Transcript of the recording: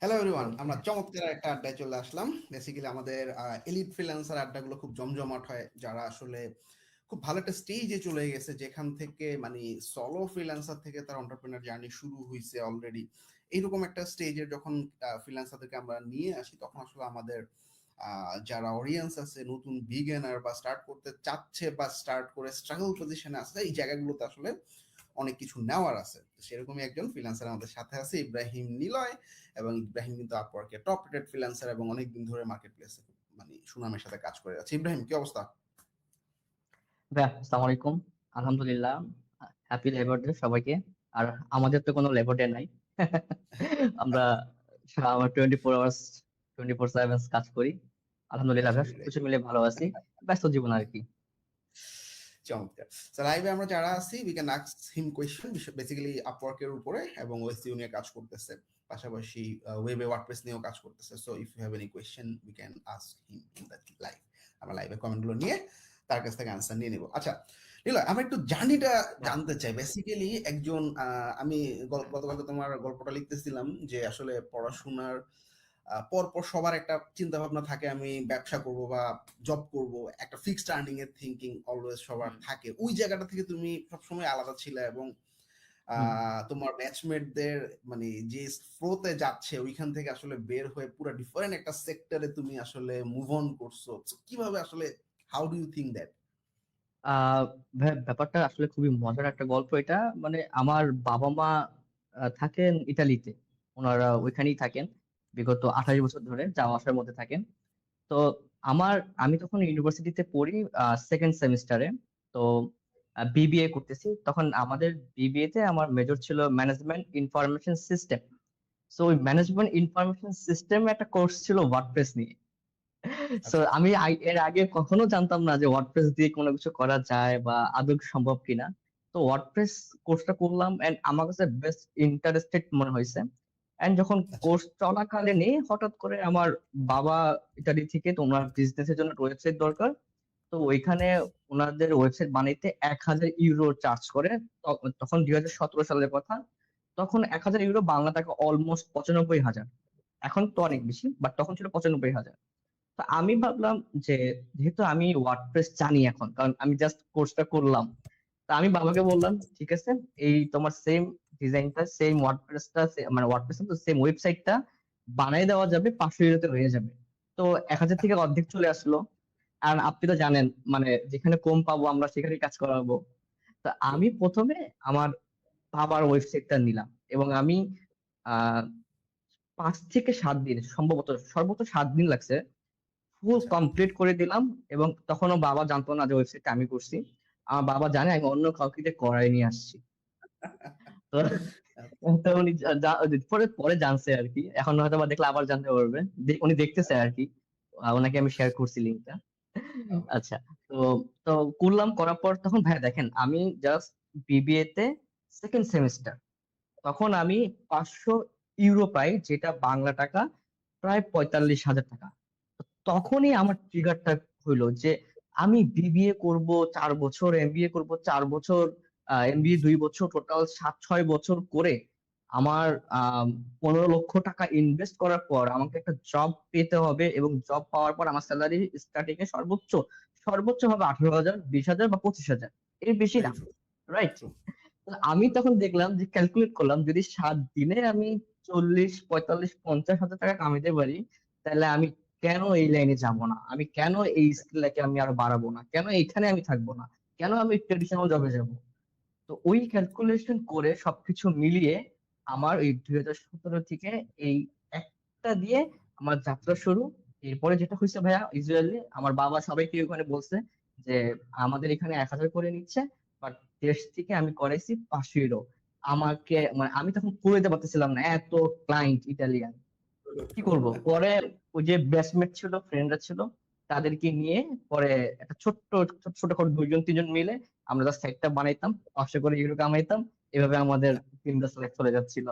Hello everyone, ওকে। আমরা চমৎকার একটা আড্ডায় চলে আসলাম। বেসিক্যালি আমাদের এলিট ফ্রিল্যান্সার আড্ডাগুলো খুব জমজমাট হয়, যারা আসলে খুব ভালো একটা স্টেজে চলে গেছে, যেখান থেকে মানে সলো ফ্রিল্যান্সার থেকে তার এন্টারপ্রেনার জার্নি শুরু হয়েছে অলরেডি। এইরকম একটা স্টেজের যখন ফ্রিল্যান্সারদেরকে আমরা নিয়ে আসি, তখন আসলে আমাদের যারা অডিয়েন্স আছে, নতুন বিগিনার বা স্টার্ট করতে চাচ্ছে বা স্টার্ট করে স্ট্রাগল পজিশনে আছে, এই জায়গাগুলোতে আসলে অনেক কিছু নেওয়ার আছে। সেরকমই একজন ফ্রিল্যান্সার আমাদের সাথে আছে, ইব্রাহিম নিলয়। এবং ইব্রাহিম কিন্তু আপওয়ার্কে টপ রেটেড ফ্রিল্যান্সার এবং অনেকদিন ধরে মার্কেট প্লেসে মানে সুনামের সাথে কাজ করে যাচ্ছে। ইব্রাহিম, কি অবস্থা? আসসালামু আলাইকুম। আলহামদুলিল্লাহ। হ্যাপি লেবার ডে সবাইকে। আর আমাদের তো কোনো লেবার ডে নাই। আমরা 24 আওয়ার্স 24/7 কাজ করি। আলহামদুলিল্লাহ ভাই, আলহামদুলিল্লাহ। সবকিছু মিলে ভালো আছি। ব্যস্ত জীবন আর কি। চমৎকার। তো লাইভে আমরা যারা আছি, we can ask him question, basically আপওয়ার্কের উপরে এবং ওএসইও নিয়ে কাজ করতেছে, পাশাপাশি ওয়েবে ওয়ার্ডপ্রেস নিয়েও কাজ করতেছে। So if you have any question we can ask him in the live. আমরা লাইভে কমেন্টগুলো নিয়ে তার কাছ থেকে আনসার নিয়ে নিব। আচ্ছা নিলয়, আমরা একটু জার্নিটা হ্যাঁ। জানতে চাই। বেসিক্যালি একজন আমি গতকালকে তোমার গল্পটা লিখতেছিলাম যে আসলে পড়াশোনার পরপর সবার একটা চিন্তা ভাবনা থাকে, আমি ব্যবসা করব বা জব করব, একটা ফিক্সড আর্নিং এর থিঙ্কিং অলওয়েজ সবার হুম, থাকে। ওই জায়গাটা থেকে তুমি সবসময় আলাদা ছিলে এবং হুম। তোমার ব্যাচমেটদের মানে যে ফ্লোতে যাচ্ছে ওইখান থেকে আসলে বের হয়ে পুরো ডিফারেন্ট একটা সেক্টরে তুমি আসলে মুভ অন করছো। So, কিভাবে আসলে, how do you think that? Ah ভাই, ব্যাপারটা আসলে খুবই মজার একটা গল্প এটা। মানে আমার বাবা মা থাকেন ইতালিতে। ওনারা ওইখানেই থাকেন বিগত 28 বছর ধরে, যাওয়া আসার মধ্যে থাকেন। তো আমার আমি তখন ইউনিভার্সিটিতে পড়ি, সেকেন্ড সেমিস্টারে। তো বিবিএ করতেছি তখন। আমাদের বিবিএ তে আমার মেজর ছিল ম্যানেজমেন্ট ইনফরমেশন সিস্টেম। সো ওই ম্যানেজমেন্ট ইনফরমেশন সিস্টেম একটা কোর্স ছিল ওয়ার্ডপ্রেস নিয়ে। সো আচ্ছা। আমি এর আগে কখনো জানতাম না যে ওয়ার্ডপ্রেস দিয়ে কোনো কিছু করা যায় বা আদৌ সম্ভব কিনা। তো ওয়ার্ডপ্রেস কোর্সটা করলাম এন্ড আমার কাছে বেস্ট ইন্টারেস্টেড মনে হয়েছে। এন্ড যখন আচ্ছা। কোর্স চলাকালীনই হঠাৎ করে আমার বাবা ইত্যাদি থেকে, তো ওনার বিজনেসের জন্য ওয়েবসাইট দরকার। তো ওইখানে ওনাদের ওয়েবসাইট বানাইতে 1,000 ইউরো চার্জ করে। তখন 2017 সালের কথা। তখন 1,000 ইউরো বাংলা টাকা অলমোস্ট 95,000। এখন তো অনেক বেশি, বাট তখন ছিল 95,000। তো আমি ভাবলাম যে, যেহেতু আমি ওয়ার্ডপ্রেস জানি এখন, কারণ আমি জাস্ট কোর্সটা করলাম। তা আমি বাবাকে বললাম, ঠিক আছে, এই তোমার সেম ডিজাইনটা, সেম ওয়ার্ডপ্রেসটা, মানে ওয়ার্ডপ্রেস তো সেম ওয়েবসাইটটা বানাই দেওয়া যাবে, 500 ইউরোতে হয়ে যাবে। তো 1,000 থেকে অর্ধেক চলে আসলো। আর আপনি তো জানেন, মানে যেখানে কম পাবো আমরা সেখানেই কাজ করাবো। তো আমি প্রথমে আমার বাবার ওয়েবসাইটটা নিলাম এবং আমি আহ 5 থেকে 7 দিন, সম্ভবত সর্বোচ্চ 7 দিন লাগছে, ফুল আচ্ছা। কমপ্লিট করে দিলাম। এবং তখনও বাবা জানতো না যে ওয়েবসাইটটা আমি করছি। আমার বাবা জানে আমি অন্য কাউকে দিয়ে করাই নিয়ে আসছি। তো তো উনি পরে পরে জানছে আর কি। এখন হয়তো বা দেখলে আবার জানতে পারবে। উনি দেখতেছে আর কি। ওনাকে আমি শেয়ার করছি লিঙ্কটা। আচ্ছা। তো তো করলাম, করার পর তখন ভাই দেখেন, আমি জাস্ট বিবিএ তে সেকেন্ড সেমিস্টার। তখন আমি 500 ইউরো পাই, যেটা বাংলা টাকা প্রায় 45,000 টাকা। তখনই আমার ট্রিগারটা হইলো যে আমি বিবিএ করব 4 বছর, এমবিএ করব 4 বছর, এমবিএ 2 বছর, টোটাল 7-6 বছর করে আমার 15 লক্ষ টাকা ইনভেস্ট করার পর আমাকে একটা জব পেতে হবে। এবং জব পাওয়ার পর আমার স্যালারি স্টার্টিং এ সর্বোচ্চ সর্বোচ্চ হবে 18,000, 20,000 বা 25,000, এর বেশি ভেরি না। ট্রু। রাইট। ট্রু। আমি তখন দেখলাম যে, ক্যালকুলেট করলাম, যদি 7 দিনে আমি 40, 45, 50 হাজার টাকা কামাইতে পারি, তাহলে আমি কেন এই লাইনে যাব না? আমি কেন এই স্কিলটাকে আমি আরো বাড়াবো না? কেন এখানে আমি থাকবো না? কেন আমি ট্রেডিশনাল জবে যাব? তো ওই ক্যালকুলেশন করে সবকিছু মিলিয়ে আমার ওই 2017 থেকে এই একটা দিয়ে আমার যাত্রা শুরু। এরপরে যেটা হয়েছে ভাইয়া, ইউজুয়ালি আমার বাবা সবাইকে ওখানে বলছে যে আমাদের এখানে 1,000 করে নিচ্ছে, বাট দেশ থেকে আমি করাইছি 500 ইউরো। আমাকে মানে আমি তখন করে দিতে পারতেছিলাম না, এত ক্লায়েন্ট ইটালিয়ান। কি করব পরে? ওই যে ব্যাচমেট ছিল, ফ্রেন্ডরা ছিল, তাদেরকে নিয়ে পরে একটা ছোট্ট ছোট ছোট করে 2-3 জন মিলে আমরা জাস্ট সাইটটা বানাইতাম, 500 করে ইউরো কামাইতাম। এভাবে আমাদের 3 বছর চলে যাচ্ছিল।